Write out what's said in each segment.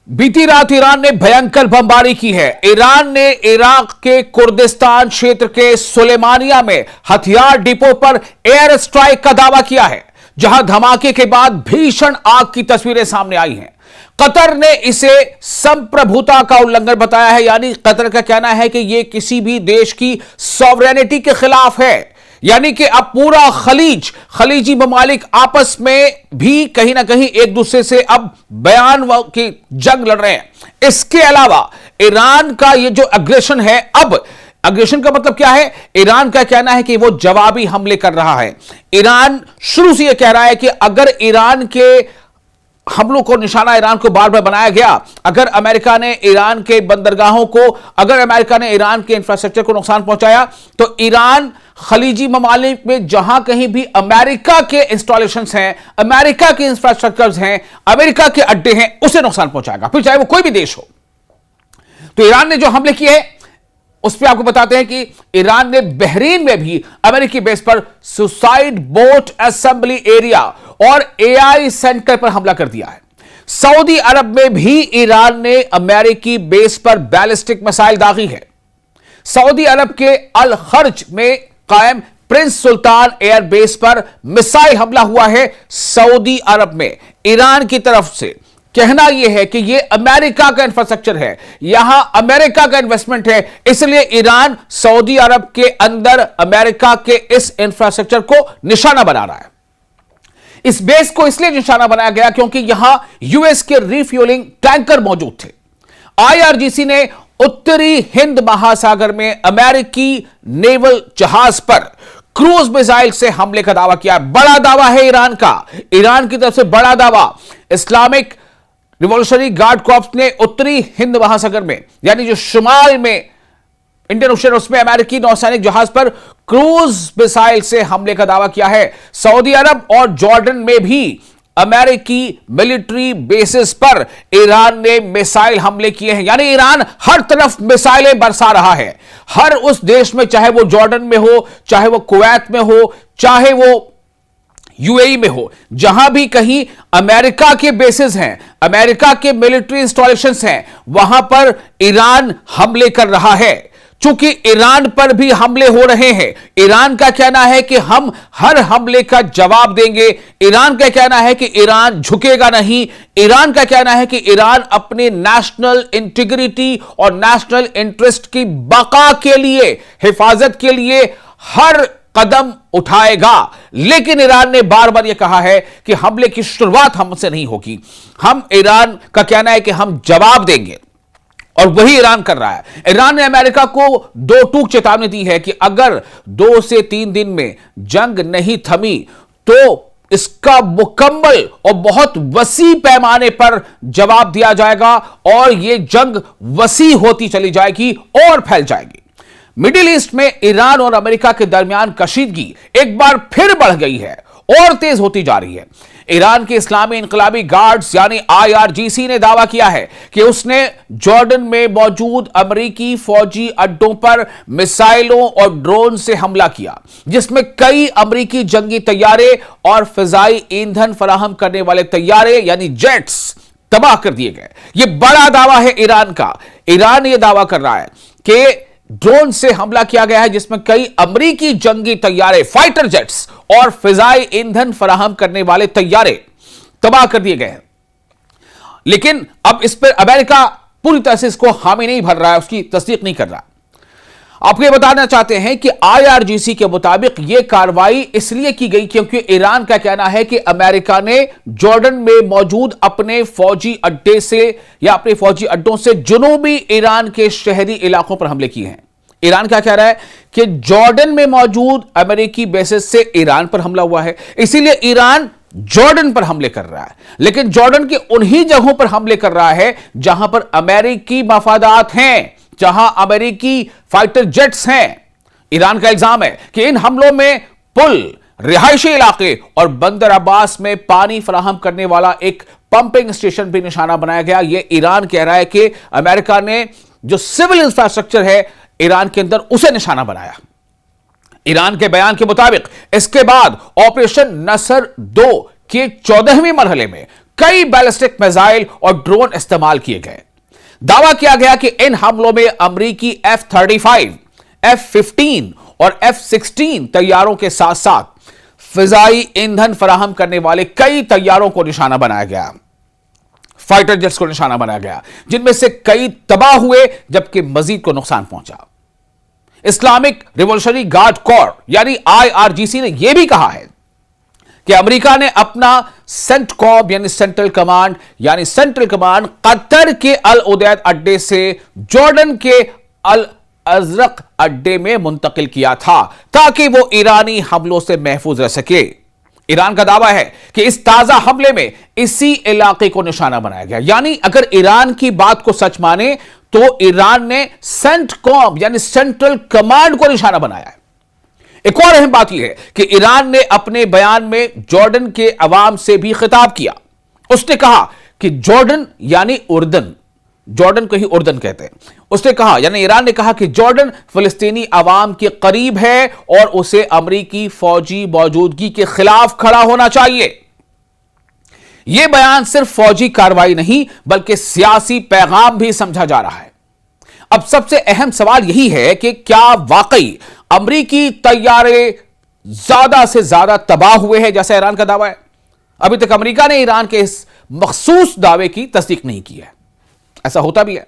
बीती रात ईरान ने भयंकर बमबारी की है। ईरान ने इराक के कुर्दिस्तान क्षेत्र के सुलेमानिया में हथियार डिपो पर एयर स्ट्राइक का दावा किया है, जहां धमाके के बाद भीषण आग की तस्वीरें सामने आई हैं। कतर ने इसे संप्रभुता का उल्लंघन बताया है, यानी कतर का कहना है कि यह किसी भी देश की सॉवरेनिटी के खिलाफ है। यानी कि अब पूरा खलीजी ममालिक आपस में भी कहीं ना कहीं एक दूसरे से अब बयान की जंग लड़ रहे हैं। इसके अलावा ईरान का ये जो अग्रेशन है, अब अग्रेशन का मतलब क्या है? ईरान का कहना है कि वो जवाबी हमले कर रहा है। ईरान शुरू से यह कह रहा है कि अगर ईरान के हमलों को निशाना ईरान को बार बार बनाया गया, अगर अमेरिका ने ईरान के बंदरगाहों को, अगर अमेरिका ने ईरान के इंफ्रास्ट्रक्चर को नुकसान पहुंचाया, तो ईरान खलीजी ममालिक में जहां कहीं भी अमेरिका के इंस्टॉलेशंस हैं, अमेरिका के इंफ्रास्ट्रक्चर्स हैं, अमेरिका के अड्डे हैं, उसे नुकसान पहुंचाएगा, फिर चाहे वो कोई भी देश हो। तो ईरान ने जो हमले किए हैं उस पर आपको बताते हैं कि ईरान ने बहरीन में भी अमेरिकी बेस पर सुसाइड बोट असेंबली एरिया और एआई सेंटर पर हमला कर दिया है। सऊदी अरब में भी ईरान ने अमेरिकी बेस पर बैलिस्टिक मिसाइल दागी है। सऊदी अरब के अल खर्ज में कायम प्रिंस सुल्तान एयर बेस पर मिसाइल हमला हुआ है। सऊदी अरब में ईरान की तरफ से कहना यह है कि यह अमेरिका का इंफ्रास्ट्रक्चर है, यहां अमेरिका का इन्वेस्टमेंट है, इसलिए ईरान सऊदी अरब के अंदर अमेरिका के इस इंफ्रास्ट्रक्चर को निशाना बना रहा है। इस बेस को इसलिए निशाना बनाया गया क्योंकि यहां यूएस के रिफ्यूलिंग टैंकर मौजूद थे। आईआरजीसी ने उत्तरी हिंद महासागर में अमेरिकी नेवल जहाज पर क्रूज मिसाइल से हमले का दावा किया। बड़ा दावा है ईरान का, ईरान की तरफ से बड़ा दावा। इस्लामिक रिवॉल्यूशनरी गार्ड कॉर्प्स ने उत्तरी हिंद महासागर में, यानी जो शुमाल में इंडियन ओशन, उसमें अमेरिकी नौसैनिक जहाज पर क्रूज मिसाइल से हमले का दावा किया है। सऊदी अरब और जॉर्डन में भी अमेरिकी मिलिट्री बेसिस पर ईरान ने मिसाइल हमले किए हैं। यानी ईरान हर तरफ मिसाइलें बरसा रहा है, हर उस देश में, चाहे वो जॉर्डन में हो, चाहे वो कुवैत में हो, चाहे वो यूएई में हो, जहां भी कहीं अमेरिका के बेसिस हैं, अमेरिका के मिलिट्री इंस्टॉलेशंस हैं, वहां पर ईरान हमले कर रहा है। चूंकि ईरान पर भी हमले हो रहे हैं, ईरान का कहना है कि हम हर हमले का जवाब देंगे। ईरान का कहना है कि ईरान झुकेगा नहीं। ईरान का कहना है कि ईरान अपनी नेशनल इंटीग्रिटी और नेशनल इंटरेस्ट की बका के लिए, हिफाजत के लिए हर कदम उठाएगा। लेकिन ईरान ने बार बार यह कहा है कि हमले की शुरुआत हमसे नहीं होगी। हम, ईरान का कहना है कि हम जवाब देंगे, और वही ईरान कर रहा है। ईरान ने अमेरिका को दो टूक चेतावनी दी है कि अगर 2 से 3 दिन में जंग नहीं थमी तो इसका मुकम्मल और बहुत वसी पैमाने पर जवाब दिया जाएगा, और यह जंग वसी होती चली जाएगी और फैल जाएगी। मिडिल ईस्ट में ईरान और अमेरिका के दरमियान कशीदगी एक बार फिर बढ़ गई है और तेज होती जा रही है। ईरान के इस्लामी इनकलाबी गार्ड्स यानी आईआरजीसी ने दावा किया है कि उसने जॉर्डन में मौजूद अमेरिकी फौजी अड्डों पर मिसाइलों और ड्रोन से हमला किया, जिसमें कई अमेरिकी जंगी तैयारे और फिजाई ईंधन फराहम करने वाले तैयारे यानी जेट्स तबाह कर दिए गए। यह बड़ा दावा है ईरान का। ईरान यह दावा कर रहा है कि ड्रोन से हमला किया गया है, जिसमें कई अमेरिकी जंगी तैयारे, फाइटर जेट्स और फिजाई ईंधन फराहम करने वाले तैयारे तबाह कर दिए गए हैं। लेकिन अब इस पर अमेरिका पूरी तरह से इसको हामी नहीं भर रहा है, उसकी तस्दीक नहीं कर रहा। आपको यह बताना चाहते हैं कि आईआरजीसी के मुताबिक यह कार्रवाई इसलिए की गई क्योंकि ईरान का कहना है कि अमेरिका ने जॉर्डन में मौजूद अपने फौजी अड्डे से या अपने फौजी अड्डों से जुनूबी ईरान के शहरी इलाकों पर हमले किए हैं। ईरान क्या कह रहा है कि जॉर्डन में मौजूद अमेरिकी बेसिस से ईरान पर हमला हुआ है, इसीलिए ईरान जॉर्डन पर हमले कर रहा है। लेकिन जॉर्डन के उन्हीं जगहों पर हमले कर रहा है जहां पर अमेरिकी मफादात हैं, जहां अमेरिकी फाइटर जेट्स हैं। ईरान का इल्जाम है कि इन हमलों में पुल, रिहायशी इलाके और बंदर अब्बास में पानी फराहम करने वाला एक पंपिंग स्टेशन भी निशाना बनाया गया। यह ईरान कह रहा है कि अमेरिका ने जो सिविल इंफ्रास्ट्रक्चर है ईरान के अंदर, उसे निशाना बनाया। ईरान के बयान के मुताबिक इसके बाद ऑपरेशन नसर 2 के 14वें मरहले में कई बैलिस्टिक मिसाइल और ड्रोन इस्तेमाल किए गए। दावा किया गया कि इन हमलों में अमेरिकी F-35, F-15 और F-16 तैयारों के साथ साथ फिजाई ईंधन फराहम करने वाले कई तैयारों को निशाना बनाया गया, फाइटर जेट्स को निशाना बनाया गया, जिनमें से कई तबाह हुए जबकि मजीद को नुकसान पहुंचा। इस्लामिक रिवॉल्यूशनरी गार्ड कोर यानी IRGC ने यह भी कहा है कि अमेरिका ने अपना सेंटकॉम यानी सेंट्रल कमांड कतर के अल उदैद अड्डे से जॉर्डन के अल अजरक अड्डे में मुंतकिल किया था ताकि वो ईरानी हमलों से महफूज रह सके। ईरान का दावा है कि इस ताजा हमले में इसी इलाके को निशाना बनाया गया। यानी अगर ईरान की बात को सच माने तो ईरान ने सेंटकॉम यानी सेंट्रल कमांड को निशाना बनाया है। एक और अहम बात यह है कि ईरान ने अपने बयान में जॉर्डन के अवाम से भी खिताब किया। उसने कहा कि जॉर्डन यानी उर्दन, जॉर्डन को ही उर्दन कहते हैं, उसने कहा यानी ईरान ने कहा कि जॉर्डन फिलिस्तीनी अवाम के करीब है और उसे अमेरिकी फौजी मौजूदगी के खिलाफ खड़ा होना चाहिए। यह बयान सिर्फ फौजी कार्रवाई नहीं बल्कि सियासी पैगाम भी समझा जा रहा है। अब सबसे अहम सवाल यही है कि क्या वाकई अमेरिकी तैयारे ज्यादा से ज्यादा तबाह हुए हैं जैसा ईरान का दावा है? अभी तक अमेरिका ने ईरान के इस मखसूस दावे की तस्दीक नहीं की है। ऐसा होता भी है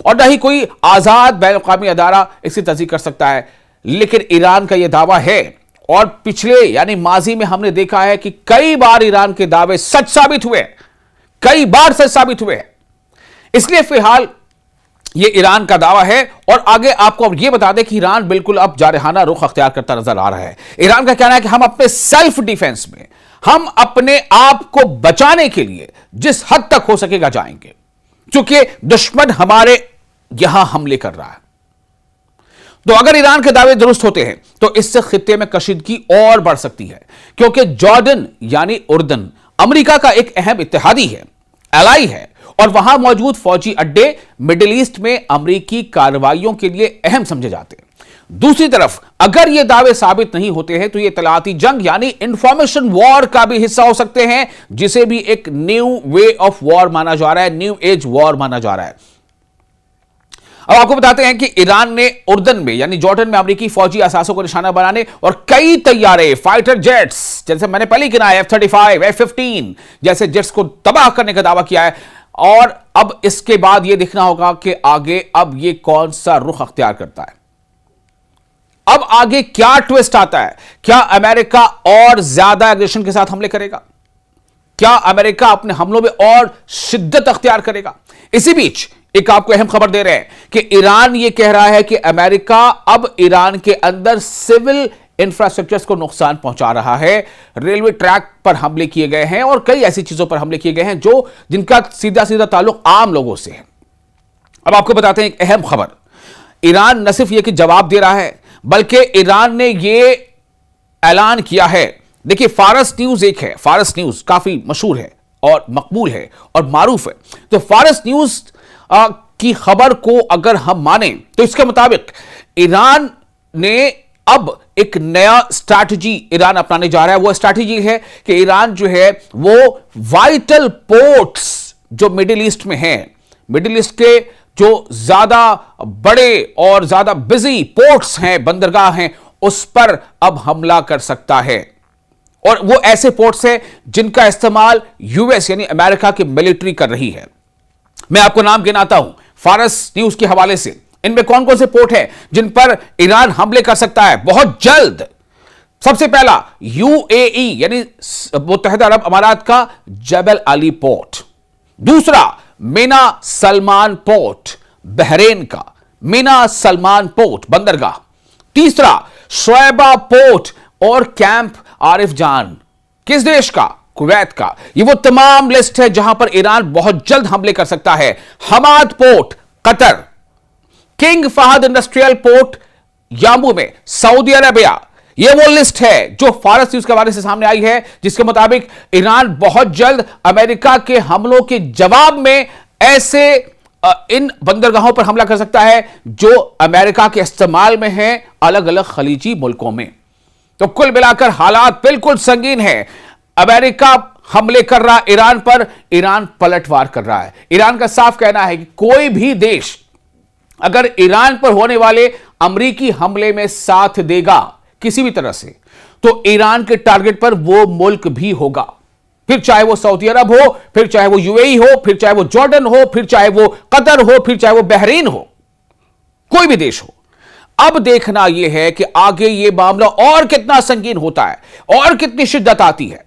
और न ही कोई आजाद बैनुल-अक़वामी अदारा इसकी तस्दीक कर सकता है, लेकिन ईरान का यह दावा है और पिछले यानी माजी में हमने देखा है कि कई बार ईरान के दावे सच साबित हुए, कई बार सच साबित हुए। इसलिए फिलहाल यह ईरान का दावा है और आगे आपको अब यह बता दें कि ईरान बिल्कुल अब जारहाना रुख अख्तियार करता नजर आ रहा है। ईरान का कहना है कि हम अपने सेल्फ डिफेंस में, हम अपने आप को बचाने के लिए जिस हद तक हो सकेगा जाएंगे, क्योंकि दुश्मन हमारे यहां हमले कर रहा है। तो अगर ईरान के दावे दुरुस्त होते हैं तो इससे खित्ते में कशीदगी और बढ़ सकती है, क्योंकि जॉर्डन यानी उर्दन अमेरिका का एक अहम इत्तेहादी है, एलाई है, और वहां मौजूद फौजी अड्डे मिडिल ईस्ट में अमेरिकी कार्रवाइयों के लिए अहम समझे जाते हैं। दूसरी तरफ अगर ये दावे साबित नहीं होते हैं तो ये इत्तलाती जंग यानी इंफॉर्मेशन वॉर का भी हिस्सा हो सकते हैं, जिसे भी एक न्यू वे ऑफ वॉर माना जा रहा है, न्यू एज वॉर माना जा रहा है। अब आपको बताते हैं कि ईरान ने उर्दन में यानी जॉर्डन में अमेरिकी फौजी असासों को निशाना बनाने और कई तैयारे फाइटर जेट्स, जैसे मैंने पहले गिनाया F-35, F-15 जैसे जेट्स को तबाह करने का दावा किया है। और अब इसके बाद यह देखना होगा कि आगे अब यह कौन सा रुख अख्तियार करता है, अब आगे क्या ट्विस्ट आता है। क्या अमेरिका और ज्यादा एग्रेशन के साथ हमले करेगा? क्या अमेरिका अपने हमलों में और शिद्दत अख्तियार करेगा? इसी बीच एक आपको अहम खबर दे रहे हैं कि ईरान यह कह रहा है कि अमेरिका अब ईरान के अंदर सिविल इंफ्रास्ट्रक्चर्स को नुकसान पहुंचा रहा है। रेलवे ट्रैक पर हमले किए गए हैं और कई ऐसी चीजों पर हमले किए गए हैं जो जिनका सीधा सीधा ताल्लुक आम लोगों से है। अब आपको बताते हैं एक अहम खबर, ईरान न सिर्फ यह कि जवाब दे रहा है बल्कि ईरान ने यह ऐलान किया है। देखिए फारस न्यूज एक है, फारस न्यूज काफी मशहूर है और मकबूल है और मारूफ है। तो फारस न्यूज की खबर को अगर हम माने तो इसके मुताबिक ईरान ने अब एक नया स्ट्रैटेजी ईरान अपनाने जा रहा है। वो स्ट्रैटेजी है कि ईरान जो है वो वाइटल पोर्ट्स जो मिडिल ईस्ट में हैं, मिडिल ईस्ट के जो ज्यादा बड़े और ज्यादा बिजी पोर्ट्स हैं, बंदरगाह हैं, उस पर अब हमला कर सकता है। और वो ऐसे पोर्ट्स हैं जिनका इस्तेमाल यूएस यानी अमेरिका की मिलिट्री कर रही है। मैं आपको नाम गिनाता हूं फारस न्यूज के हवाले से, इनमें कौन कौन से पोर्ट हैं जिन पर ईरान हमले कर सकता है बहुत जल्द। सबसे पहला यूएई यानी मुत्तहिदा अरब अमारात का जबल अली पोर्ट, दूसरा मीना सलमान पोर्ट बहरेन का, मीना सलमान पोर्ट बंदरगाह, तीसरा शोएबा पोर्ट और कैंप आरिफ जान किस देश का, कुवैत का। ये वो तमाम लिस्ट है जहां पर ईरान बहुत जल्द हमले कर सकता है। Hamad port Qatar, King Fahd industrial port Yanbu में सऊदी अरेबिया। यह वो लिस्ट है जो फारस न्यूज के हवाले से सामने आई है, जिसके मुताबिक ईरान बहुत जल्द अमेरिका के हमलों के जवाब में ऐसे इन बंदरगाहों पर हमला कर सकता है जो अमेरिका के इस्तेमाल में हैं अलग अलग खलीजी मुल्कों में। तो कुल मिलाकर हालात बिल्कुल संगीन है। अमेरिका हमले कर रहा ईरान पर, ईरान पलटवार कर रहा है। ईरान का साफ कहना है कि कोई भी देश अगर ईरान पर होने वाले अमेरिकी हमले में साथ देगा किसी भी तरह से, तो ईरान के टारगेट पर वो मुल्क भी होगा। फिर चाहे वो सऊदी अरब हो, फिर चाहे वो यूएई हो, फिर चाहे वो जॉर्डन हो, फिर चाहे वो कतर हो, फिर चाहे वो बहरीन हो, कोई भी देश हो। अब देखना यह है कि आगे यह मामला और कितना संगीन होता है और कितनी शिद्दत आती है।